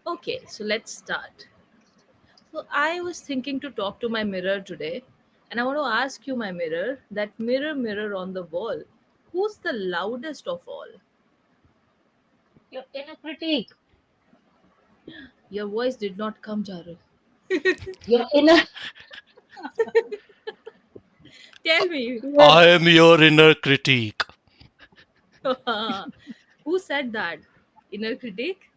Okay, so let's start. So I was thinking to talk to my mirror today, and I want to ask you, my mirror, that mirror, mirror on the wall, who's the loudest of all? Your inner critique, Your voice did not come, Charul. your inner, Tell me, your, I am your inner critique. who said that? Inner critic?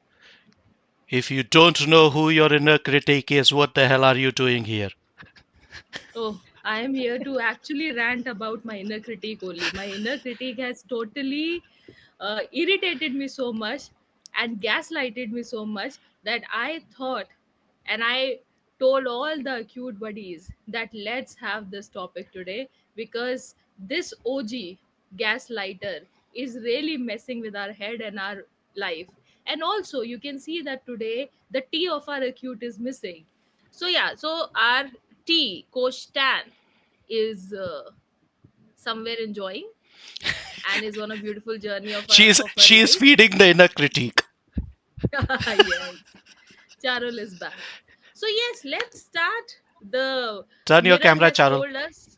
If you don't know who your inner critique is, what the hell are you doing here? Oh, I am here to actually rant about my inner critique only. My inner critique has totally irritated me so much and gaslighted me so much that I thought and I told all the acute buddies that let's have this topic today because this OG gaslighter is really messing with our head and our life. And also, you can see that today the T of our acute is missing. So yeah, so our T coach Stan is somewhere enjoying and is on a beautiful journey of her She is life. feeding the inner critique. Yes, Charul is back. So yes, let's start. The Turn your mirror camera, has Charul. told us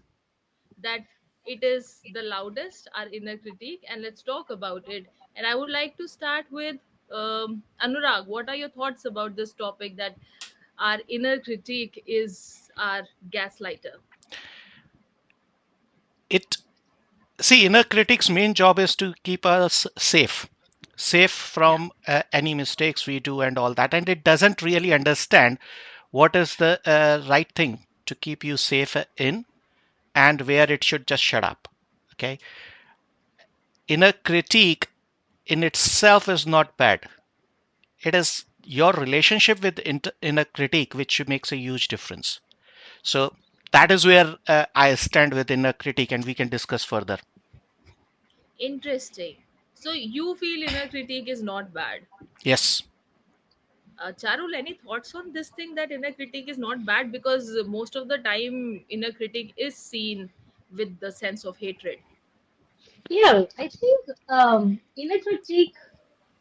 that it is the loudest, our inner critique, and let's talk about it. And I would like to start with Anurag. What are your thoughts about this topic that our inner critique is our gaslighter? It See, inner critic's main job is to keep us safe Yeah. from any mistakes we do and all that, and it doesn't really understand what is the right thing to keep you safe in and where it should just shut up. Okay, inner critique in itself is not bad. It is your relationship with inner critique which makes a huge difference. So that is where I stand with inner critique, and we can discuss further. Interesting. So you feel inner critique is not bad. Yes. Charul, any thoughts on this thing that inner critique is not bad because most of the time inner critique is seen with the sense of hatred. yeah, I think inner critique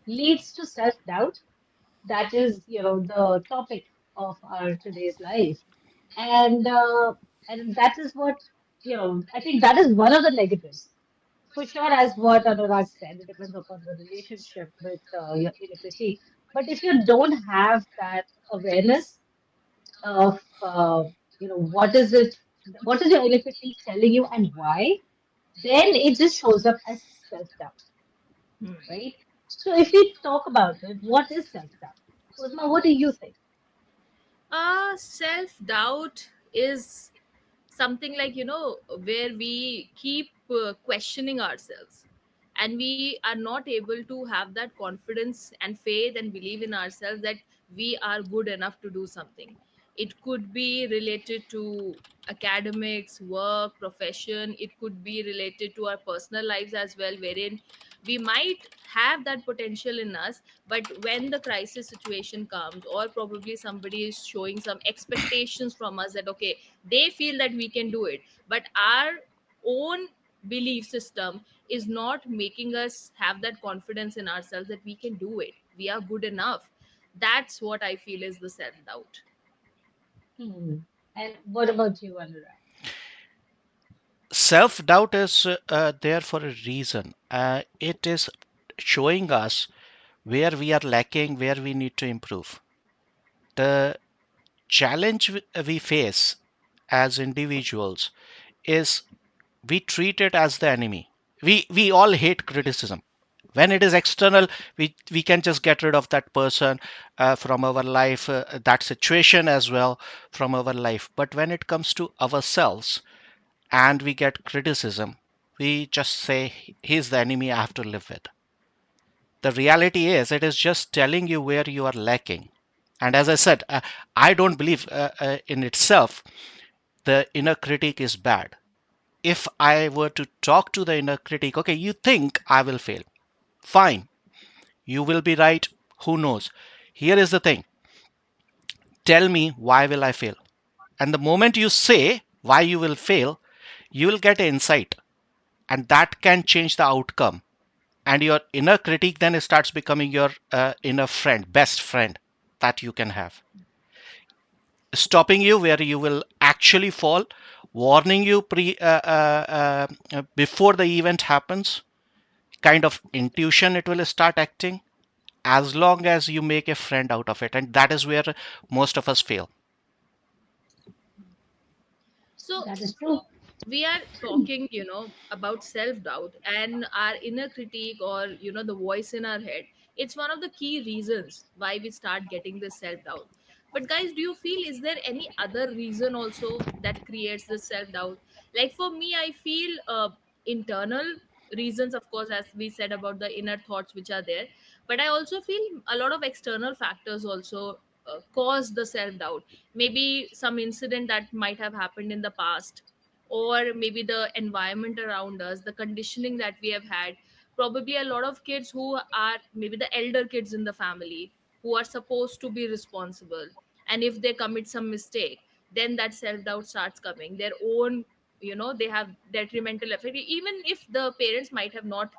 leads to self-doubt. That is, the topic of our today's life. And that is what, I think that is one of the negatives. For sure, as what Anurag said, it depends upon the relationship with your inner critique. But if you don't have that awareness of, what is your inner critique telling you and why, then it just shows up as self-doubt, Hmm. right? So if we talk about it, what is self-doubt? Uzma, what do you think? Self doubt is something like, where we keep questioning ourselves and we are not able to have that confidence and faith and believe in ourselves that we are good enough to do something. It could be related to academics, work, profession. It could be related to our personal lives as well, wherein we might have that potential in us, but when the crisis situation comes or probably somebody is showing some expectations from us that okay, they feel that we can do it, but our own belief system is not making us have that confidence in ourselves that we can do it, we are good enough. That's what I feel is the self doubt. Hmm. And what about you, Anurag? Self doubt is there for a reason. It is showing us where we are lacking, where we need to improve. The challenge we face as individuals is we treat it as the enemy. We all hate criticism. When it is external, we can just get rid of that person from our life, that situation as well from our life. But when it comes to ourselves and we get criticism, we just say he's the enemy I have to live with. The reality is it is just telling you where you are lacking. And as I said, I don't believe in itself the inner critic is bad. If I were to talk to the inner critic, okay, you think I will fail. Fine, you will be right. Who knows? Here is the thing, tell me why will I fail? And the moment you say why you will fail, you will get an insight, and that can change the outcome. And your inner critic then starts becoming your inner friend, best friend. that you can have, stopping you where you will actually fall, warning you before the event happens, kind of intuition it will start acting, as long as you make a friend out of it. And that is where most of us fail. So That is true. we are talking, about self doubt and our inner critique, or the voice in our head. It's one of the key reasons why we start getting this self doubt. But guys, do you feel, is there any other reason also that creates this self doubt? Like for me, I feel internal reasons, of course, as we said about the inner thoughts which are there. But I also feel a lot of external factors also cause the self doubt. Maybe some incident that might have happened in the past, or maybe the environment around us, the conditioning that we have had. Probably a lot of kids who are maybe the elder kids in the family, who are supposed to be responsible, and if they commit some mistake, then that self doubt starts coming. Their own, they have detrimental effect, even if the parents might have not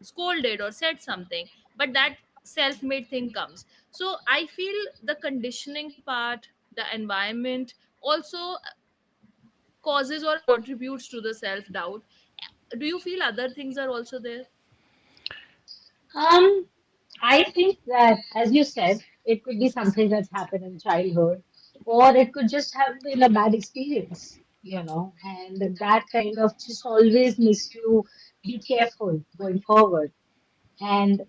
scolded or said something, but that self made thing comes. So I feel the conditioning part, the environment also causes or contributes to the self doubt. Do you feel other things are also there? Um, I think that, as you said, it could be something that's happened in childhood, or it could just have been a bad experience, and that kind of just always makes you be careful going forward. And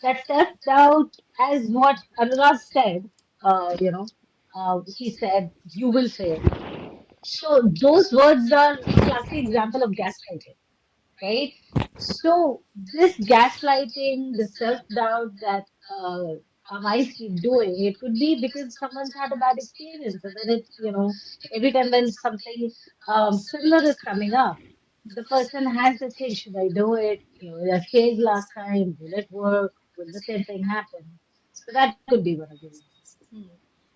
that self-doubt, as what Anurag said, he said, you will fail. So those words are a classic example of gaslighting, right? So this gaslighting, the self-doubt that our minds keep doing, it could be because someone's had a bad experience, and then every time when something similar is coming up, the person has to think, should I do it? I failed last time. Will it work? Will the same thing happen? So that could be one of the reasons. Hmm.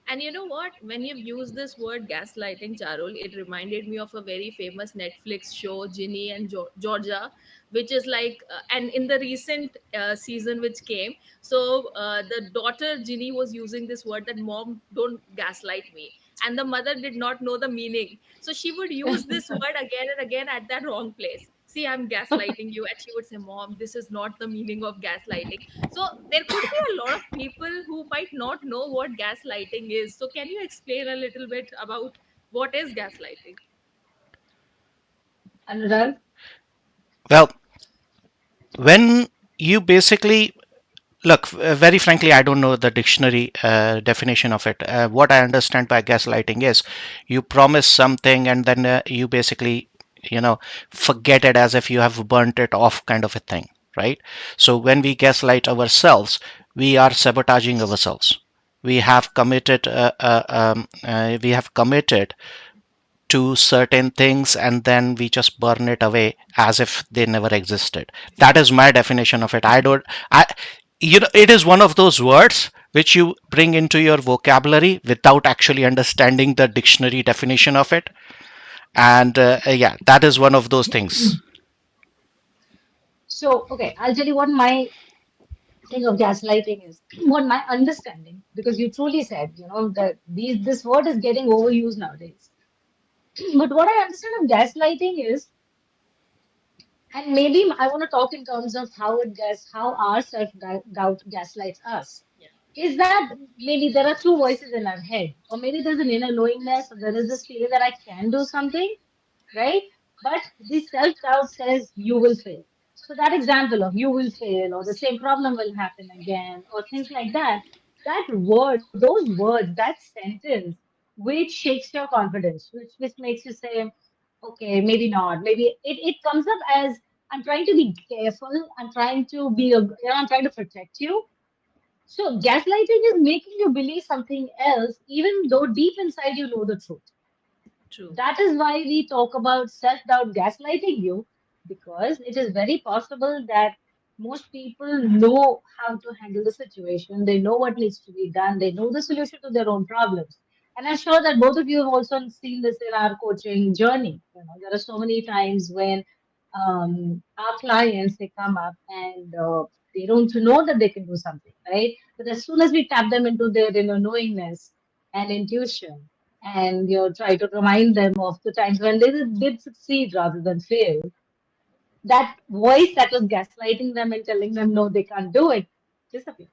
And you know what? When you've used this word gaslighting, Charul, it reminded me of a very famous Netflix show, Ginny and Georgia, which is like, and in the recent season which came, so the daughter Ginny was using this word that mom, don't gaslight me. And the mother did not know the meaning. So she would use this word again and again at that wrong place. See, I'm gaslighting you. And she would say, Mom, this is not the meaning of gaslighting. So there could be a lot of people who might not know what gaslighting is. So can you explain a little bit about what is gaslighting? Anurag? Well, when you basically look, very frankly, I don't know the dictionary definition of it. What I understand by gaslighting is you promise something and then you basically, you know, forget it as if you have burnt it off, kind of a thing, right? So when we gaslight ourselves, we are sabotaging ourselves. We have committed to certain things and then we just burn it away as if they never existed. That is my definition of it. I it is one of those words which you bring into your vocabulary without actually understanding the dictionary definition of it. And yeah, that is one of those things. So, okay, I'll tell you what my thing of gaslighting is, what my understanding, because you truly said, that this word is getting overused nowadays. But what I understand of gaslighting is, and maybe I want to talk in terms of how our self-doubt gaslights us, Yeah. is that maybe there are two voices in our head, or maybe there's an inner knowingness, or there is this feeling that I can do something, right? But the self doubt says you will fail. So that example of you will fail, or the same problem will happen again, or things like that, that word, those words, that sentence, which shakes your confidence, which makes you say, okay, maybe not. Maybe it comes up as, I'm trying to be careful, I'm trying to I'm trying to protect you. So gaslighting is making you believe something else, even though deep inside you know the truth. True. That is why we talk about self doubt gaslighting you, because it is very possible that most people know how to handle the situation, they know what needs to be done, they know the solution to their own problems. And I'm sure that both of you have also seen this in our coaching journey. There are so many times when our clients they come up and They don't know that they can do something, right? But as soon as we tap them into their inner knowingness and intuition, and try to remind them of the times when they did succeed rather than fail, that voice that was gaslighting them and telling them no, they can't do it disappears.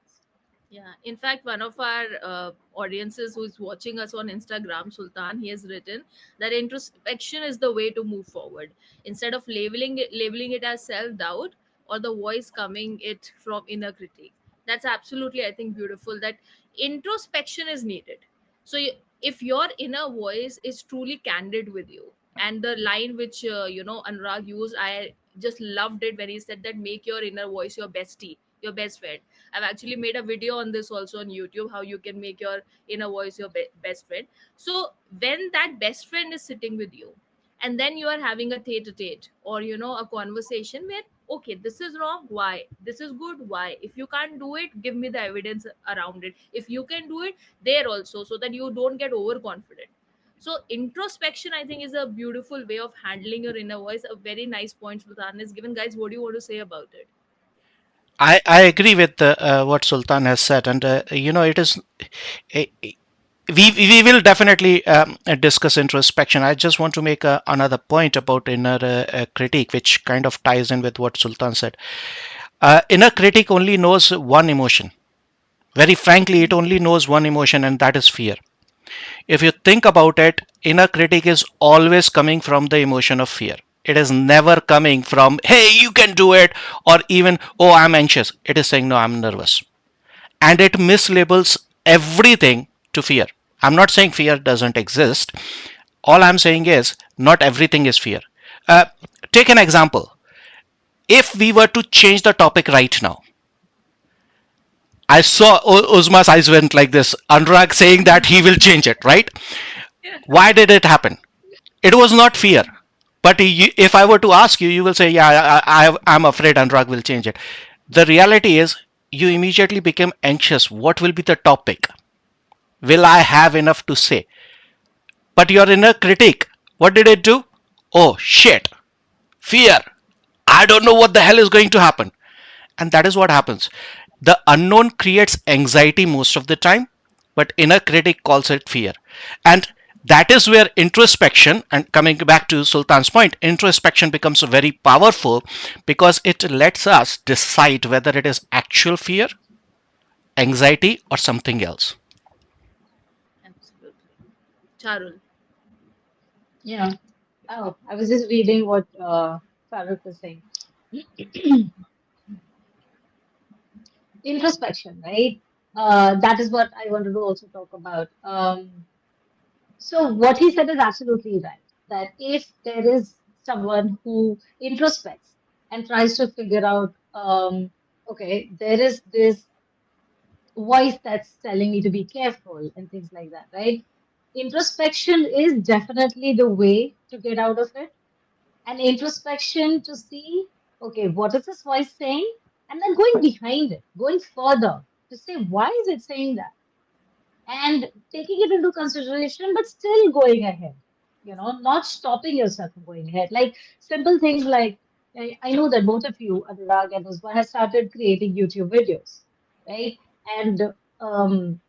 Yeah, in fact, one of our audiences who is watching us on Instagram, Sultan, he has written that introspection is the way to move forward. Instead of labeling it as self doubt or the voice coming it from inner critique. That's absolutely, I think, beautiful. That introspection is needed. So, if your inner voice is truly candid with you, and the line which Anurag used, I just loved it when he said that make your inner voice your bestie, your best friend. I've actually made a video on this also on YouTube, how you can make your inner voice your best friend. So when that best friend is sitting with you, and then you are having a tete-a-tete, or a conversation where, okay, this is wrong, why? This is good, why? If you can't do it, give me the evidence around it. If you can do it, there also, so that you don't get overconfident. So introspection, I think, is a beautiful way of handling your inner voice. A very nice point Sultan is given. Guys, what do you want to say about it? I agree with what Sultan has said, and it is eh, we will definitely discuss introspection. I just want to make another point about inner critique, which kind of ties in with what Sultan said. Inner critique only knows one emotion. Very frankly, it only knows one emotion, and that is fear. If you think about it, inner critic is always coming from the emotion of fear. It is never coming from, hey, you can do it, or even, oh, I'm anxious. It is saying, no, I'm nervous. And it mislabels everything to fear. I'm not saying fear doesn't exist. All I'm saying is, not everything is fear. Uh, Take an example. If we were to change the topic right now, I saw Uzma's eyes went like this. Anurag saying that he will change it, right? Why did it happen? It was not fear. But if I were to ask you, you will say, yeah, I'm afraid Anurag will change it. The reality is, you immediately became anxious. What will be the topic? Will I have enough to say? But your inner critic, what did it do? Oh, shit. Fear. I don't know what the hell is going to happen. And that is what happens. The unknown creates anxiety most of the time, but inner critic calls it fear. And that is where introspection, and coming back to Sultan's point, introspection becomes very powerful because it lets us decide whether it is actual fear, anxiety, or something else. Absolutely. Charul. Yeah. Oh, I was just reading what Farooq was saying. Introspection, right? That is what I wanted to also talk about. So what he said is absolutely right. That if there is someone who introspects and tries to figure out, okay, there is this voice that's telling me to be careful and things like that, right? Introspection is definitely the way to get out of it. And introspection to see, okay, what is this voice saying? And then going behind it, going further to say, why is it saying that? And taking it into consideration, but still going ahead, not stopping yourself from going ahead. Like simple things like, I know that both of you, Anurag and Usma, has started creating YouTube videos, right? And um,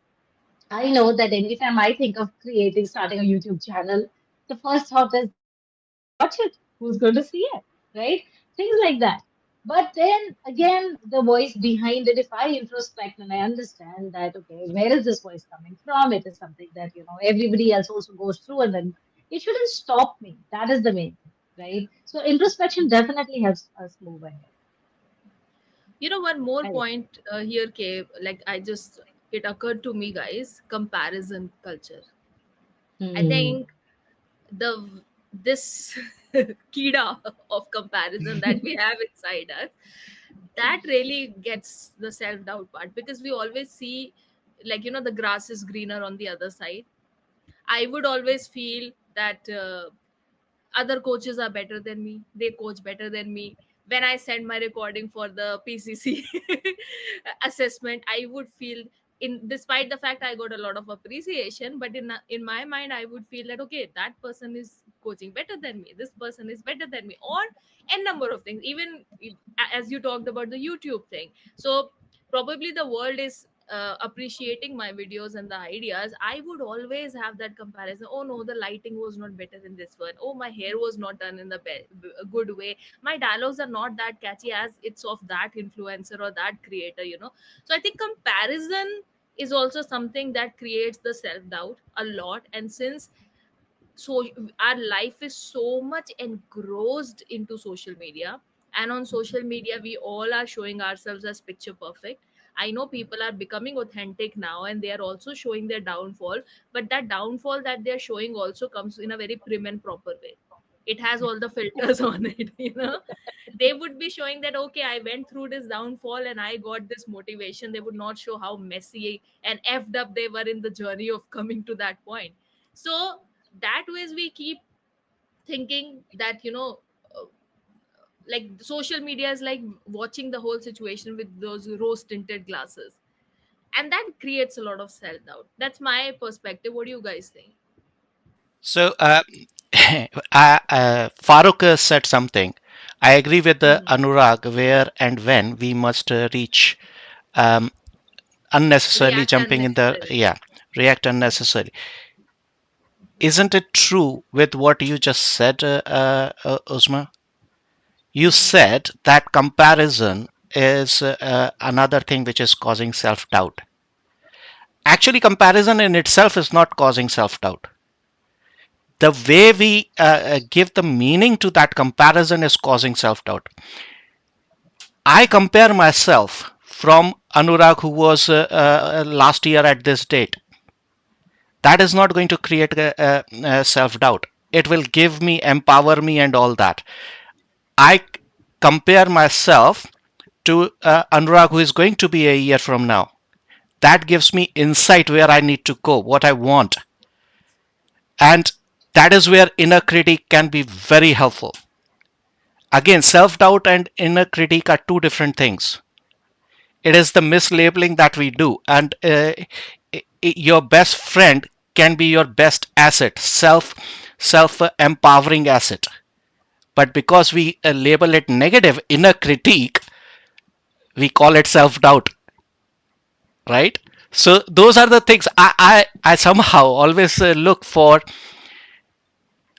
I know that anytime I think of starting a YouTube channel, the first thought is that who's going to watch it? Who's going to see it? Right? Things like that. But then again, the voice behind it, if I introspect and I understand that, okay, where is this voice coming from? It is something that, everybody else also goes through, and then it shouldn't stop me. That is the main thing, right? So introspection definitely helps us move ahead. One more I like point here, K, like it occurred to me, guys, comparison culture. that. I Hmm. think the this kida of comparison that we have inside us, that really gets the self doubt part, because we always see, like, the grass is greener on the other side. I would always feel that other coaches are better than me, they coach better than me. When I send my recording for the PCC assessment, I would feel, in despite the fact I got a lot of appreciation, but in my mind I would feel that, okay, that person is coaching better than me, this person is better than me, or n number of things. Even as you talked about the YouTube thing, so probably the world is appreciating my videos and the ideas. I would always have that comparison. Oh no, the lighting was not better than this one. Oh, my hair was not done in the good way. My dialogues are not that catchy as it's of that influencer or that creator, So I think comparison is also something that creates the self doubt a lot. And since so our life is so much engrossed into social media, and on social media we all are showing ourselves as picture perfect. I know people are becoming authentic now and they are also showing their downfall, but that downfall that they're showing also comes in a very prim and proper way. It has all the filters on it, they would be showing that, okay, I went through this downfall and I got this motivation. They would not show how messy and effed up they were in the journey of coming to that point. So that ways we keep thinking that, uh, like social media is like watching the whole situation with those rose tinted glasses, and that creates a lot of self doubt. That's my perspective. What do you guys think? So, Farooq said something. I agree with the Hmm. Anurag where and when we must reach, um, unnecessarily React jumping in the, unnecessarily. yeah, react unnecessarily. Isn't it true with what you just said, Uzma? You Hmm. said that comparison is another thing which is causing self doubt. Actually, comparison in itself is not causing self doubt. The way we give the meaning to that comparison is causing self doubt. I compare myself from Anurag, who was last year at this date. That is not going to create a self doubt. It will give me, empower me, and all that. I compare myself to Anurag, who is going to be a year from now. That gives me insight where I need to go, what I want. And that is where inner critic can be very helpful. Again, self doubt and inner critique are two different things. It is the mislabeling that we do. And your best friend can be your best asset, self empowering asset. But because we label it negative, inner critique, we call it self doubt, right? So those are the things I somehow always look for.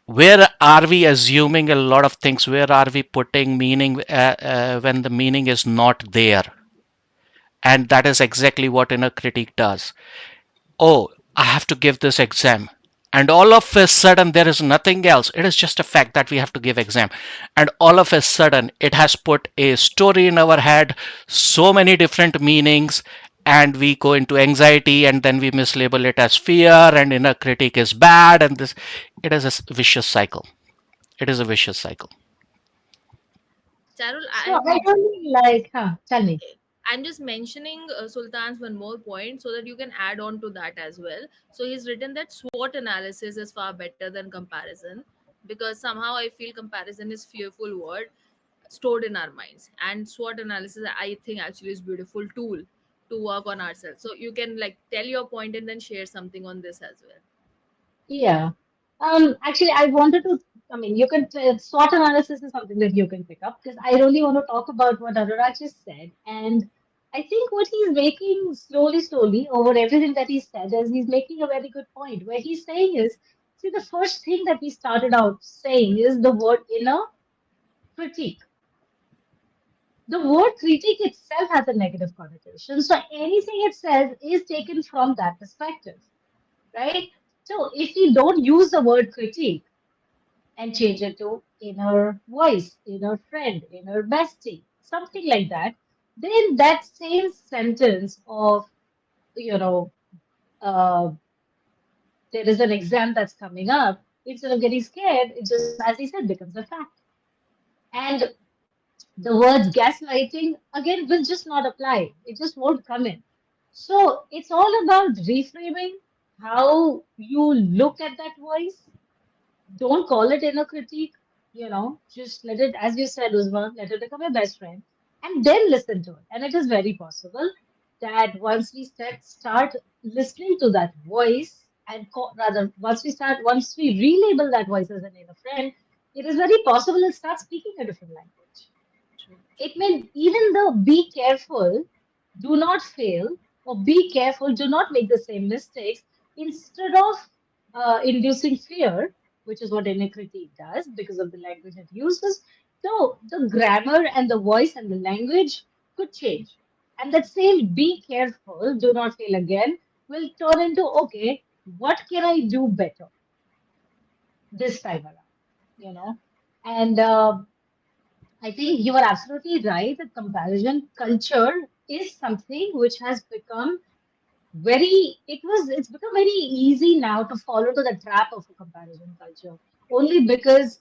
Where are we assuming a lot of things? Where are we putting meaning when the meaning is not there? And that is exactly what inner critique does. Oh, I have to give this exam. And all of a sudden, there is nothing else. It is just a fact that we have to give exam. And all of a sudden, it has put a story in our head, so many different meanings, and we go into anxiety, and then we mislabel it as fear, and inner critic is bad, and this. It is a vicious cycle. It is a vicious cycle. Charul, So I really like, huh, tell me. I'm just mentioning Sultan's one more point so that you can add on to that as well. So he's written that SWOT analysis is far better than comparison, because somehow I feel comparison is fearful word stored in our minds, and SWOT analysis I think actually is beautiful tool to work on ourselves. So you can like tell your point and then share something on this as well. Yeah. Actually, I wanted to, I mean, you can, SWOT analysis is something that you can pick up because I really want to talk about what Anurag just said. And I think what he's making slowly over everything that he said is he's making a very good point. Where he's saying is, see, the first thing that we started out saying is the word inner critique. The word critique itself has a negative connotation. So anything it says is taken from that perspective, right? So if we don't use the word critique, and change it to inner voice, inner friend, inner bestie, something like that, then that same sentence of, you know, uh, there is an exam that's coming up, instead of getting scared, it just, as he said, becomes a fact. And the words gaslighting, again, will just not apply. It just won't come in. So it's all about reframing how you look at that voice. Don't call it inner critique, just let it, as you said, Uzma, let it become your best friend and then listen to it. And it is very possible that once we start listening to that voice and rather, once we relabel that voice as an inner friend, it is very possible it starts speaking a different language. True, true. It may, even though be careful, do not fail, or be careful, do not make the same mistakes, instead of inducing fear, which is what inner critique does because of the language it uses, so the grammar and the voice and the language could change. And that same be careful, do not fail again will turn into, okay, what can I do better this time around? You Yeah, know? And I think you are absolutely right. The comparison culture is something which has become it's become very easy now to fall into the trap of a comparison culture. Only because,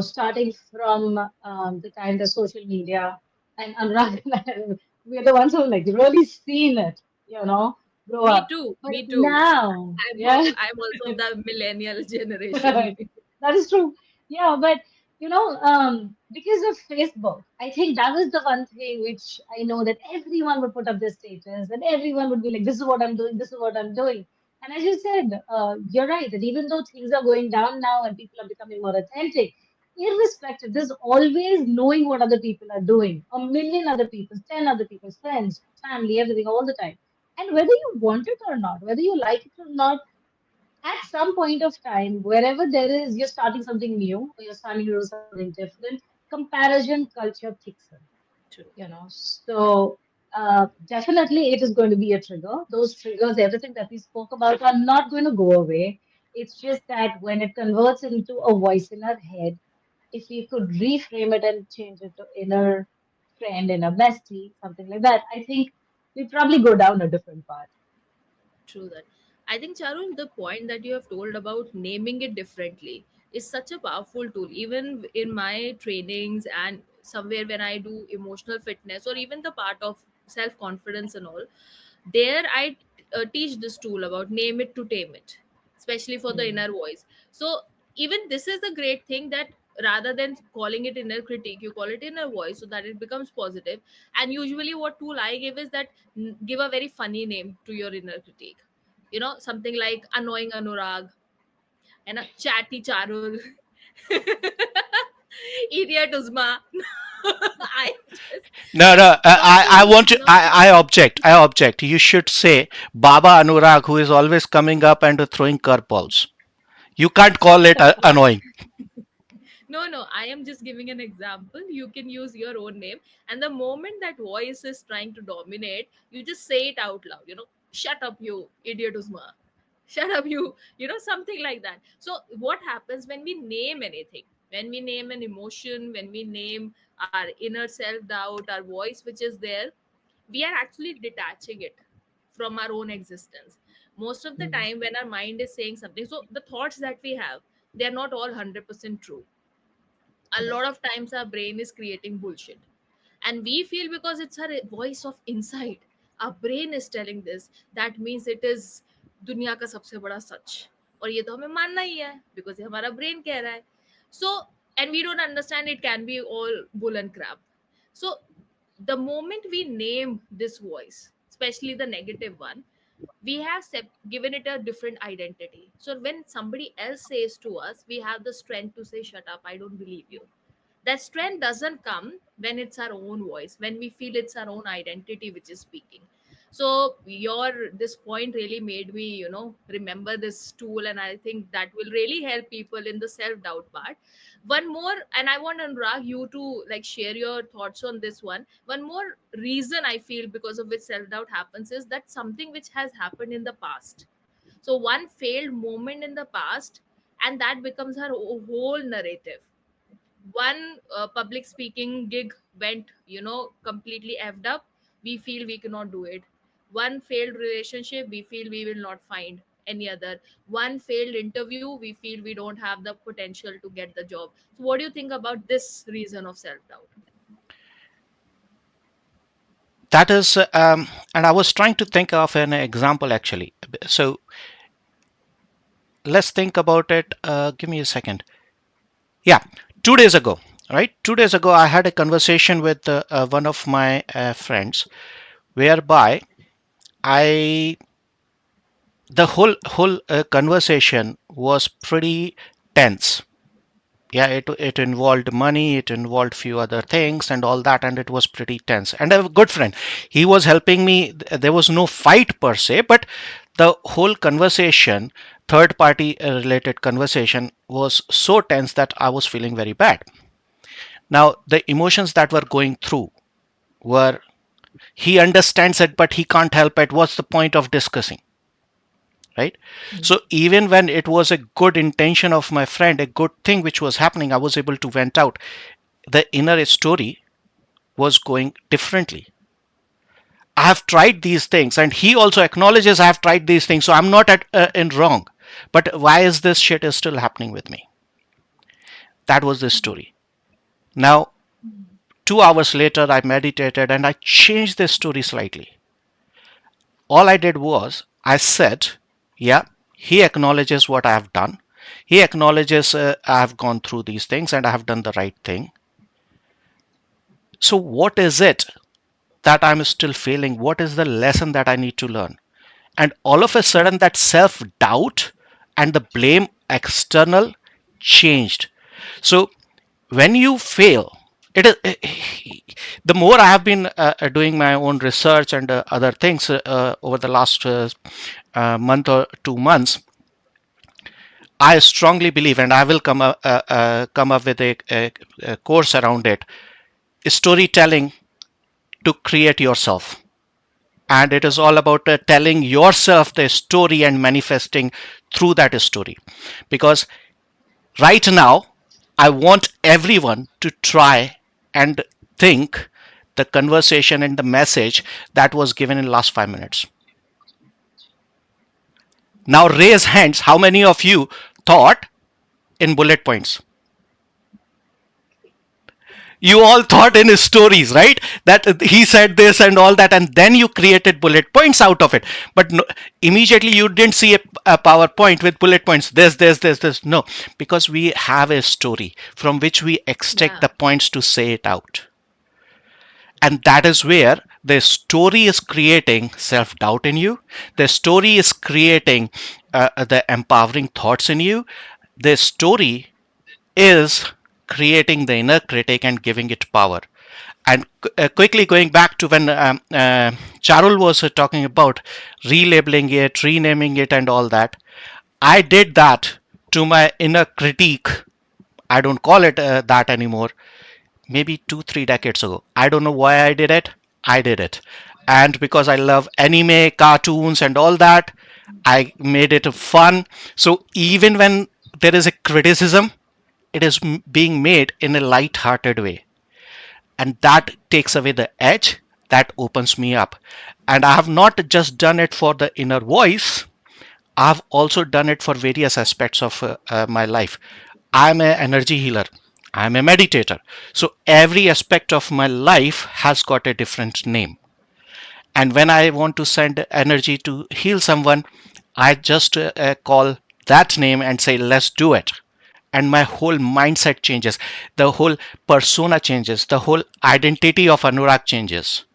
starting from the time the social media and Anurag and I, we are the ones who like really seen it, grow me up. too, But me too. now, yeah. I'm also the millennial generation. Right. That is true. Yeah, but because of Facebook, I think that was the one thing which I know that everyone would put up their status and everyone would be like, this is what I'm doing, this is what I'm doing. And as you said, you're right that even though things are going down now and people are becoming more authentic, irrespective, there's always knowing what other people are doing. A million other people, 10 other people's friends, family, everything all the time. And whether you want it or not, whether you like it or not, at some point of time, wherever there is, you're starting something new or you're starting to do something different, comparison culture kicks in, True. So definitely it is going to be a trigger. Those triggers, everything that we spoke about, are not going to go away. It's just that when it converts into a voice in our head, if we could reframe it and change it to inner friend, inner bestie, something like that, I think we probably go down a different path. True that. I think, Charul, the point that you have told about naming it differently is such a powerful tool. Even in my trainings and somewhere when I do emotional fitness or even the part of self confidence and all, there I teach this tool about name it to tame it, especially for the Hmm. inner voice. So even this is the great thing that rather than calling it inner critique, you call it inner voice so that it becomes positive. And usually what tool I give is that give a very funny name to your inner critique, something like annoying Anurag and a chatty Charul. Idiot Uzma. I just No, no, I normally, want to, I object. I object. You should say Baba Anurag, who is always coming up and throwing curveballs. You can't call it annoying. no, no, I am just giving an example. You can use your own name. And the moment that voice is trying to dominate, you just say it out loud, shut up, you idiot Uzma. Shut up, something like that. So, what happens when we name anything? When we name an emotion, when we name our inner self doubt, our voice which is there, we are actually detaching it from our own existence. Most of the Hmm. time, when our mind is saying something, so the thoughts that we have, they are not all 100% true. A lot Correct. of times our brain is creating bullshit, and we feel because it's our voice of inside, our brain is telling this, that means it is दुनिया का सबसे बड़ा सच, और ये तो हमें मानना ही है because ये हमारा brain कह रहा है. So, and we don't understand it can be all bull and crap. So the moment we name this voice, especially the negative one, we have given it a different identity. So when somebody else says to us, we have the strength to say, shut up, I don't believe you. That strength doesn't come when it's our own voice, when we feel it's our own identity which is speaking. So your this point really made me remember this tool, and I think that will really help people in the self doubt part. One more, and I want Anurag you to like share your thoughts on this one. One more reason I feel because of which self doubt happens is that something which has happened in the past. So one failed moment in the past, and that becomes her whole narrative. One public speaking gig went completely effed up, we feel we cannot do it. One failed relationship, we feel we will not find any other. One failed interview, we feel we don't have the potential to get the job. So what do you think about this reason of self doubt? That is, and I was trying to think of an example actually. So let's think about it. Give me a second. Yeah, 2 days ago, right? 2 days ago, I had a conversation with one of my friends whereby I the whole conversation was pretty tense. Yeah, it involved money, it involved few other things and all that, and it was pretty tense. And a good friend, he was helping me. There was no fight per se, but the whole conversation, third party related conversation, was so tense that I was feeling very bad. Now the emotions that were going through were, he understands it but he can't help it, what's the point of discussing, right? So even when it was a good intention of my friend, a good thing which was happening, I was able to vent out. The inner story was going differently. I have tried these things, and he also acknowledges I have tried these things, so I'm not in wrong. But why is this shit is still happening with me? That was the story. Now, 2 hours later, I meditated and I changed the story slightly. All I did was I said, yeah, he acknowledges what I have done. He acknowledges I have gone through these things and I have done the right thing. So, what is it that I'm still failing? What is the lesson that I need to learn? And all of a sudden, that self doubt and the blame external changed. So, when you fail, it is the more I have been doing my own research and other things over the last month or 2 months. I strongly believe, and I will come up with a course around it, storytelling to create yourself. And it is all about telling yourself the story and manifesting through that story. Because right now, I want everyone to try and think the conversation and the message that was given in last 5 minutes. Now raise hands. How many of you thought in bullet points? You all thought in his stories, right? That he said this and all that, and then you created bullet points out of it. But no, immediately you didn't see a PowerPoint with bullet points. This. No, because we have a story from which we extract Yeah. the points to say it out. And that is where the story is creating self doubt in you. The story is creating the empowering thoughts in you. The story is creating the inner critic and giving it power. And quickly going back to when Charul was talking about relabeling it, renaming it, and all that, I did that to my inner critique. I don't call it that anymore. Maybe 2 3 decades ago. I don't know why I did it. I did it. And because I love anime, cartoons, and all that, I made it fun. So even when there is a criticism, it is being made in a light-hearted way, and that takes away the edge, that opens me up. And I have not just done it for the inner voice, I've also done it for various aspects of my life. I'm an energy healer, I'm a meditator, so every aspect of my life has got a different name. And when I want to send energy to heal someone, I just call that name and say, let's do it. And my whole mindset changes, the whole persona changes, the whole identity of Anurag changes.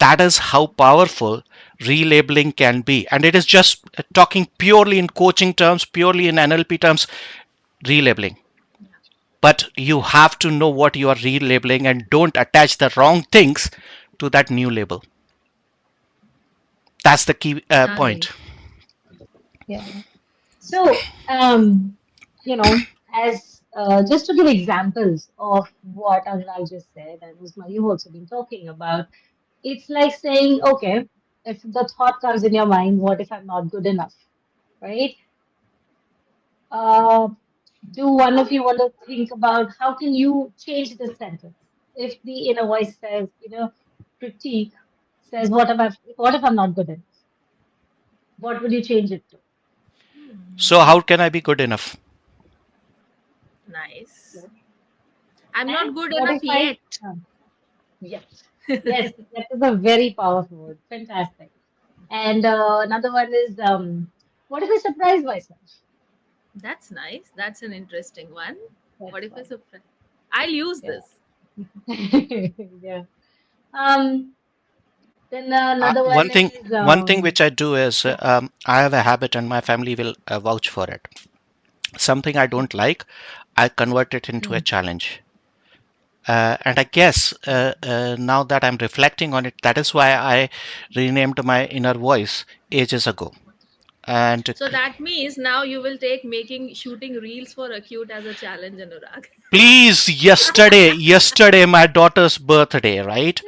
That is how powerful relabeling can be. And it is just talking purely in coaching terms, purely in NLP terms, relabeling. But you have to know what you are relabeling and don't attach the wrong things to that new label. That's the key point. Exactly. Yeah. So, as just to give examples of what Anurag just said, and Uzma, you've also been talking about, it's like saying, okay, if the thought comes in your mind, what if I'm not good enough, right? Uh, do one of you want to think about how can you change this sentence? If the inner voice says, critique says, what if I'm not good enough? What would you change it to? So, how can I be good enough? Nice. Yeah. I'm And not good what enough if I, yet. yes, yes, that is a very powerful word. Fantastic. And another one is, what if I surprise myself? That's nice. That's an interesting one. What That's if I fun. surprise? I'll use Yeah. this. Yeah. Um, Then another one one thing is one thing which I do is yeah. I have a habit, and my family will vouch for it. Something I don't like, I convert it into a Hmm. challenge. And I guess now that I'm reflecting on it, that is why I renamed my inner voice ages ago. And So that means now you will take making shooting reels for acute as a challenge, Anurag. please, yesterday, my daughter's birthday, right?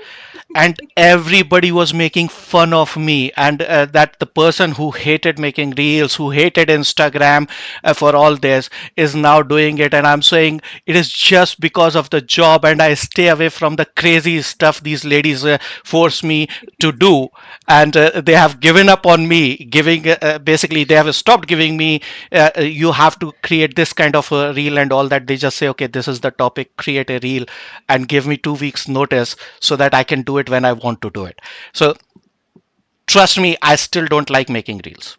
And everybody was making fun of me, and that the person who hated making reels, who hated Instagram for all this, is now doing it. And I'm saying it is just because of the job, and I stay away from the crazy stuff these ladies force me to do. And they have given up on me, giving basically they have stopped giving me you have to create this kind of a reel and all that. They just say, okay, this is the topic, create a reel, and give me 2 weeks notice so that I can do it when I want to do it. So trust me, I still don't like making reels.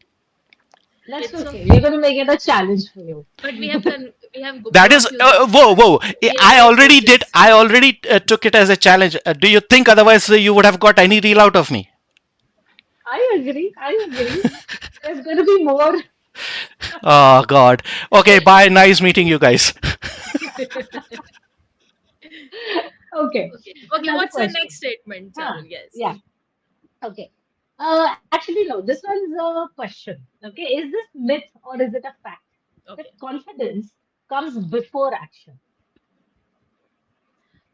That's It's okay. We're okay. going to make it a challenge for you. But we have That is brought you this whoa, far. whoa. We are I like already did. coaches. I already took it as a challenge. Do you think otherwise you would have got any reel out of me? I agree. I agree. There's going to be more. Oh God. Okay, bye. Nice meeting you guys. Okay. Okay. Okay. Another What's your question. next statement, Huh. Charul? Yes. Yeah. Okay. Actually, no. This one's a question. Okay. Is this myth or is it a fact that Okay. confidence comes before action?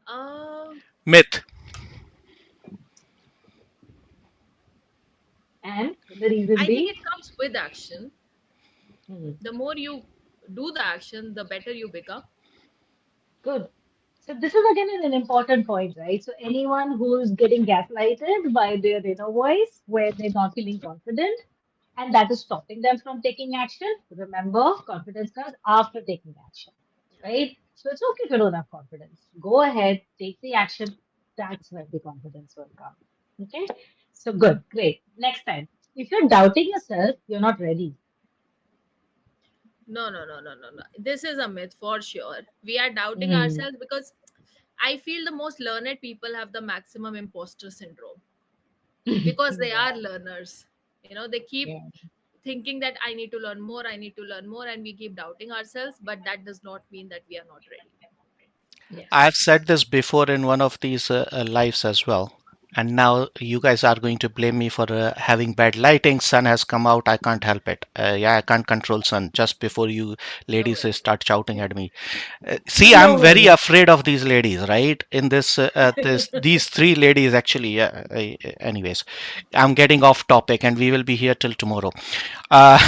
Uh, Myth. And the reason I think being? it comes with action. Hmm. The more you do the action, the better you become. Good. So this is again an important point, right? So anyone who's getting gaslighted by their inner voice where they're not feeling confident and that is stopping them from taking action, remember confidence comes after taking action, right? So it's okay if you don't have confidence. Go ahead, take the action. That's where the confidence will come. Okay? So good, great. Next time, if you're doubting yourself, you're not ready. No, no, no, no, no, no. This is a myth for sure. We are doubting Hmm. ourselves because I feel the most learned people have the maximum imposter syndrome because they are Yeah, learners. They keep yeah. thinking that I need to learn more, I need to learn more, and we keep doubting ourselves, but that does not mean that we are not ready. Yes. I've said this before in one of these lives as well. And now you guys are going to blame me for having bad lighting. Sun has come out. I can't help it. Yeah, I can't control sun. Just before you No ladies worries. start shouting at me. No, See, no I'm very worries. afraid of these ladies, right? In this, these three ladies actually. Yeah. Anyways, I'm getting off topic, and we will be here till tomorrow. Uh,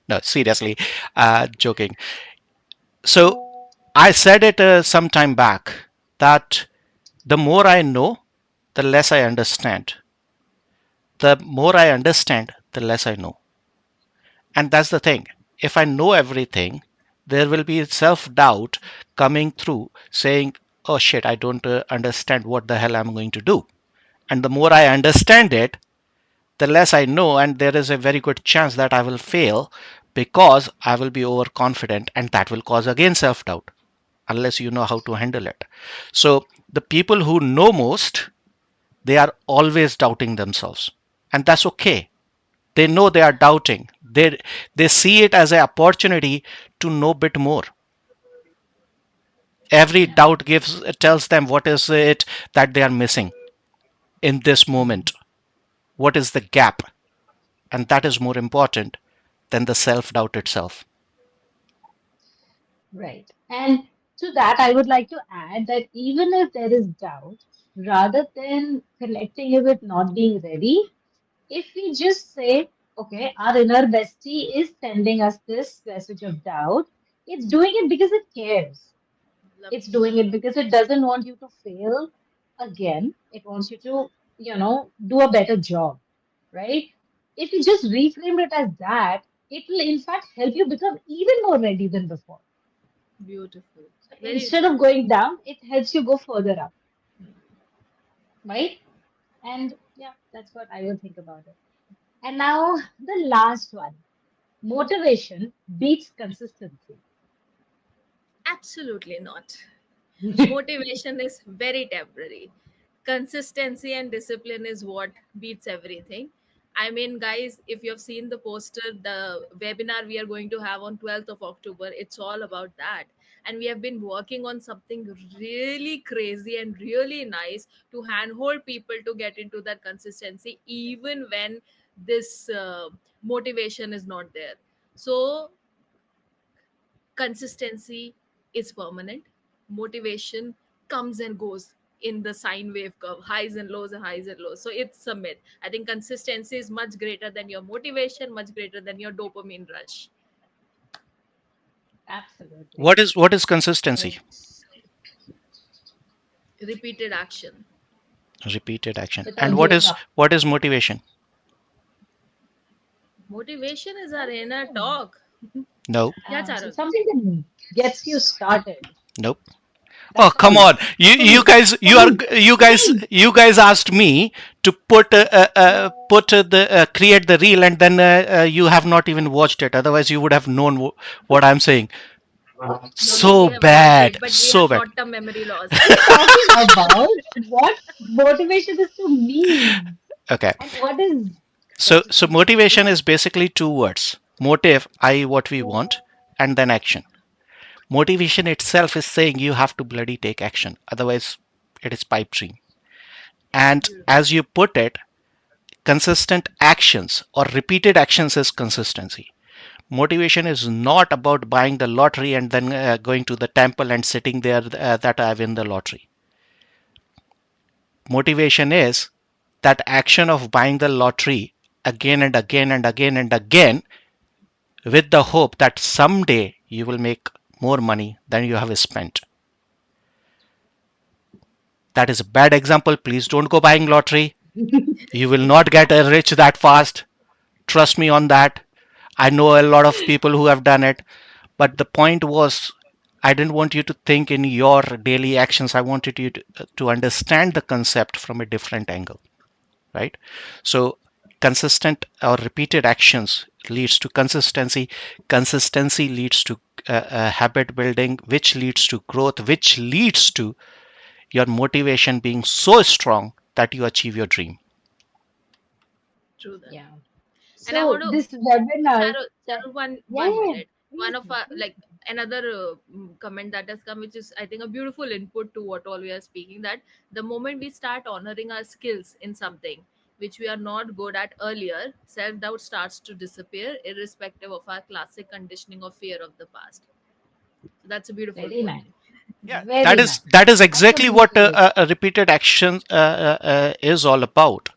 no, seriously, joking. So I said it some time back that the more I know, the less I understand. The more I understand, the less I know. And that's the thing. If I know everything, there will be self doubt coming through saying, oh shit, I don't understand what the hell I'm going to do. And the more I understand it, the less I know, and there is a very good chance that I will fail because I will be overconfident, and that will cause again self doubt unless you know how to handle it. So, the people who know most, they are always doubting themselves, and that's okay. They know they are doubting. They see it as an opportunity to know bit more. Every Yeah. doubt gives tells them what is it that they are missing in this moment. What is the gap? And that is more important than the self doubt itself. Right. And to that, I would like to add that even if there is doubt, rather than connecting it with not being ready, if we just say, okay, our inner bestie is sending us this message of doubt, it's doing it because it cares. It's Lovely. doing it because it doesn't want you to fail again. It wants you to, do a better job, right? If you just reframe it as that, it will in fact help you become even more ready than before. Beautiful. So Very instead true. of going down, it helps you go further up, right? And yeah, that's what I will think about it. And now the last one, motivation beats consistency. Absolutely not. Motivation is very temporary. consistency and discipline is what beats everything. I mean, guys, if you have seen the poster, the webinar we are going to have on 12th of October, it's all about that. And we have been working on something really crazy and really nice to handhold people to get into that consistency even when this motivation is not there. So consistency is permanent. Motivation comes and goes in the sine wave curve, highs and lows and highs and lows. So it's a myth. I think consistency is much greater than your motivation, much greater than your dopamine rush. Absolutely. What is consistency? It's Repeated action. Repeated action. And without giving up. what is motivation? Motivation is our inner Oh. talk. No, Yeah, So Charu. something that gets you started. nope. Oh, That's come all. on. You For you me. guys For you are me. you For guys me. you guys asked me to put the create the reel, and then you have not even watched it. Otherwise you would have known what I'm saying. No, no, we So have watched it, bad. but we So have bad. short-term memory loss. I'm talking about what motivation is to me Okay. and what is So consistency. motivation is basically two words. Motive, i.e. what we want, and then action. Motivation itself is saying you have to bloody take action. Otherwise it is pipe dream. And Beautiful. as you put it, consistent actions or repeated actions is consistency. Motivation is not about buying the lottery and then going to the temple and sitting there that I win the lottery. Motivation is that action of buying the lottery again and again and again and again, with the hope that someday you will make more money than you have spent. That is a bad example. Please don't go buying lottery. You will not get rich that fast. Trust me on that. I know a lot of people who have done it. But the point was, I didn't want you to think in your daily actions. I wanted you to understand the concept from a different angle, right? So, consistent or repeated actions leads to consistency. Consistency leads to habit building, which leads to growth, which leads to your motivation being so strong that you achieve your dream. True that. Yeah. And I want So to, this webinar, Charu, so, Charu, one yeah, one yeah, yeah. minute. One Please, of our, please. like, another comment that has come, which is I think a beautiful input to what all we are speaking. That the moment we start honoring our skills in something which we are not good at earlier, self doubt starts to disappear, irrespective of our classic conditioning or fear of the past. So that's a beautiful Very point. nice. Yeah, Very nice. that is I exactly what completely agree. a repeated action is all about.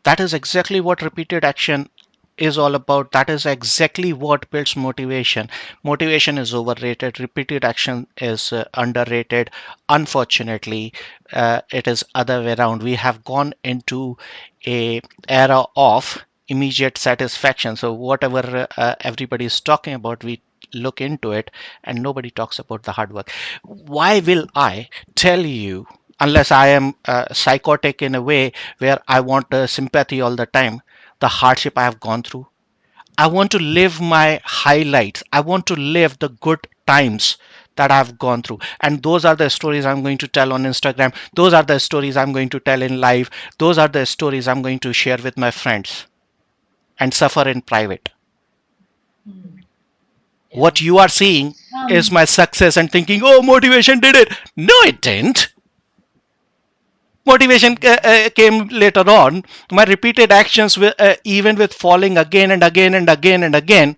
That is exactly what repeated action is all about. That is exactly what builds motivation. Motivation is overrated. Repeated action is underrated. Unfortunately, it is other way around. We have gone into a era of immediate satisfaction. So whatever everybody is talking about, we look into it, and nobody talks about the hard work. Why will I tell you, unless I am psychotic in a way where I want sympathy all the time, the hardship I have gone through? I want to live my highlights. I want to live the good times that I've gone through. And those are the stories I'm going to tell on Instagram. Those are the stories I'm going to tell in live. Those are the stories I'm going to share with my friends and suffer in private. What Yeah. you are seeing is Um, my success and thinking, oh, motivation did it. No, it didn't. Motivation came later on. My repeated actions, even with falling again and again and again and again,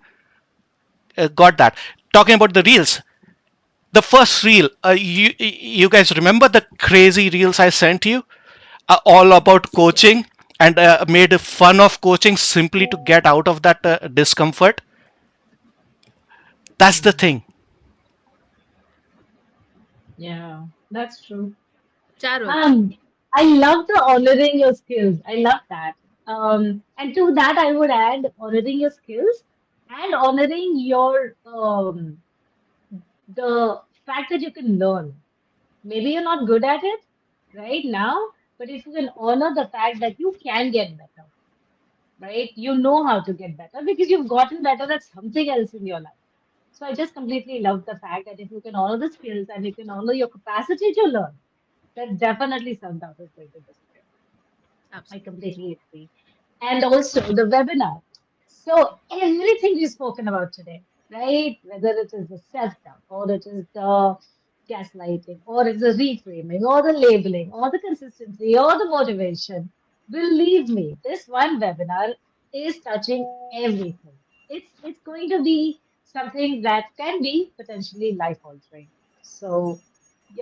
got that. Talking about the reels, the first reel, you guys remember the crazy reels I sent you, all about yes. coaching, and made fun of coaching simply to get out of that discomfort. That's the Hmm. thing. Yeah, that's true. Charu, Um, I love the honoring your skills. I love that. And to that, I would add honoring your skills and honoring your the fact that you can learn. Maybe you're not good at it right now, but if you can honor the fact that you can get better, right? You know how to get better because you've gotten better at something else in your life. So I just completely love the fact that if you can honor the skills and you can honor your capacity to learn, then definitely self-doubt is going to disappear. I Absolutely. completely agree. And also the webinar. So everything we've spoken about today, right? Whether it is the self-doubt or it is the gaslighting or it's the reframing or the labeling or the consistency or the motivation, believe me, this one webinar is touching everything. It's going to be something that can be potentially life altering. So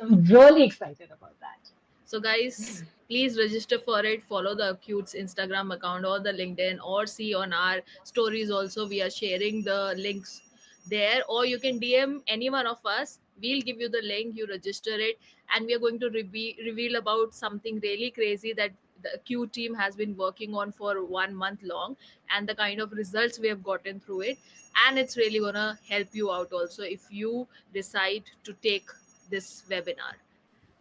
I'm really excited about that. So, guys, please register for it. Follow the ACUTE's Instagram account or the LinkedIn, or see on our stories also. We are sharing the links there, or you can DM any one of us. We'll give you the link, you register it, and we are going to reveal about something really crazy that the ACUTE team has been working on for 1 month long, and the kind of results we have gotten through it. And it's really gonna help you out also if you decide to take this webinar.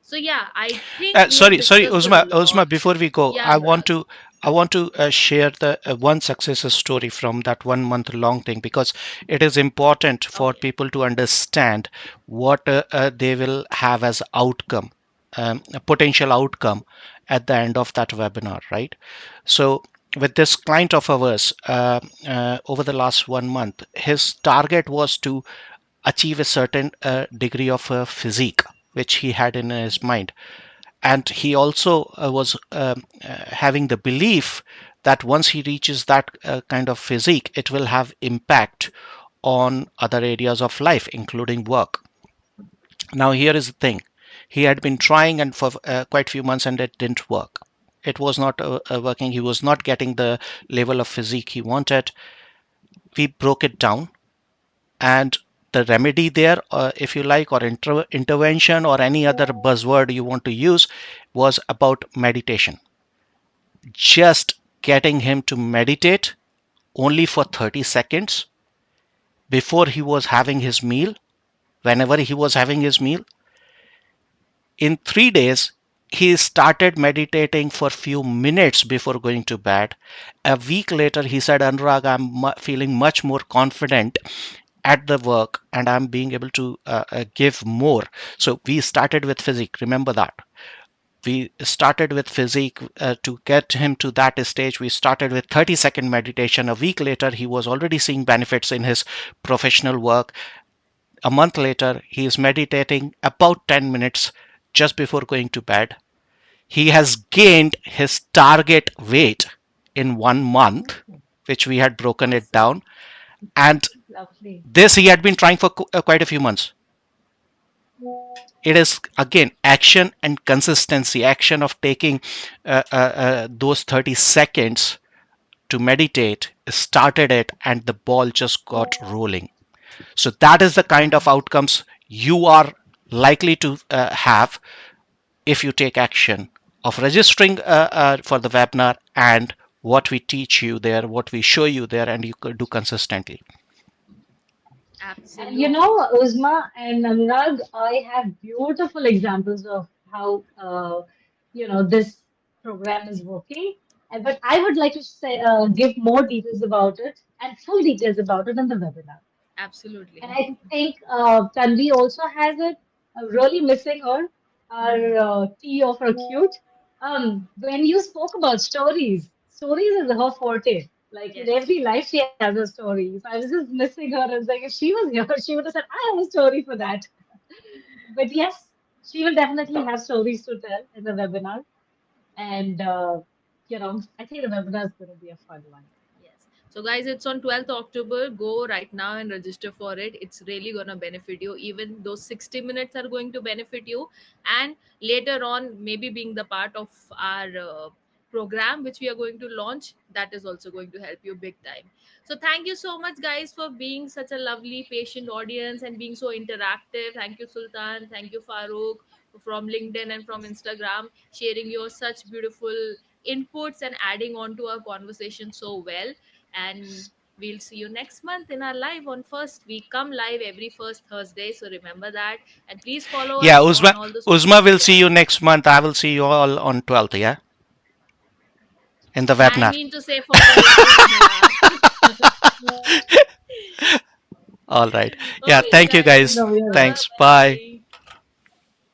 So yeah, I think we have Sorry, discussed a Uzma. lot. Before we go, Yeah, Anurag. I want to share the one success story from that 1 month long thing, because it is important for Okay. people to understand what they will have as outcome, a potential outcome at the end of that webinar, right? So with this client of ours, over the last 1 month, his target was to achieve a certain degree of physique which he had in his mind, and he also was having the belief that once he reaches that kind of physique, it will have impact on other areas of life, including work. Now here is the thing: he had been trying and for quite a few months, and it didn't work. It was not working. He was not getting the level of physique he wanted. We broke it down, and the remedy there, if you like, or intervention, or any other buzzword you want to use, was about meditation. Just getting him to meditate only for 30 seconds before he was having his meal, whenever he was having his meal. In 3 days, he started meditating for few minutes before going to bed. A week later, he said, Anurag, I'm feeling much more confident at the work, and I'm being able to give more. So we started with physique. Remember that. We started with physique to get him to that stage. We started with 30-second meditation. A week later, he was already seeing benefits in his professional work. A month later, he is meditating about 10 minutes just before going to bed. He has gained his target weight in 1 month, which we had broken it Awesome. down. And Lovely. this he had been trying for quite a few months. It is again action and consistency, action of taking those 30 seconds to meditate started it, and the ball just got rolling. So that is the kind of outcomes you are likely to have if you take action of registering for the webinar, and what we teach you there, what we show you there, and you could do consistently. And you Absolutely. know, Uzma and Anurag, I have beautiful examples of how this program is working. But I would like to say, give more details about it and full details about it in the webinar. And Absolutely. I think Tanvi also has it. I'm really missing her, our tea of her cute. When you spoke about stories, stories is her forte. Like in Yes. every life, she has a story. So I was just missing her. I was like, if she was here, she would have said, I have a story for that. But yes, she will definitely have stories to tell in the webinar. And, I think the webinar is going to be a fun one. Yes. So, guys, it's on 12th October. Go right now and register for it. It's really going to benefit you. Even those 60 minutes are going to benefit you. And later on, maybe being the part of our program, which we are going to launch, that is also going to help you big time. So, thank you so much, guys, for being such a lovely, patient audience and being so interactive. Thank you, Sultan. Thank you, Farooq, from LinkedIn and from Instagram, sharing your such beautiful inputs and adding on to our conversation so well. And we'll see you next month in our live on first. We come live every first Thursday, so remember that. And please follow Yeah, us on all the social Uzma will see media. you next month. I will see you all on 12th, yeah, in the I webinar. mean to say for the live, Anurag. All right. Yeah, Okay, thank you guys. guys. No, you're right. Bye Thanks. Bye. bye.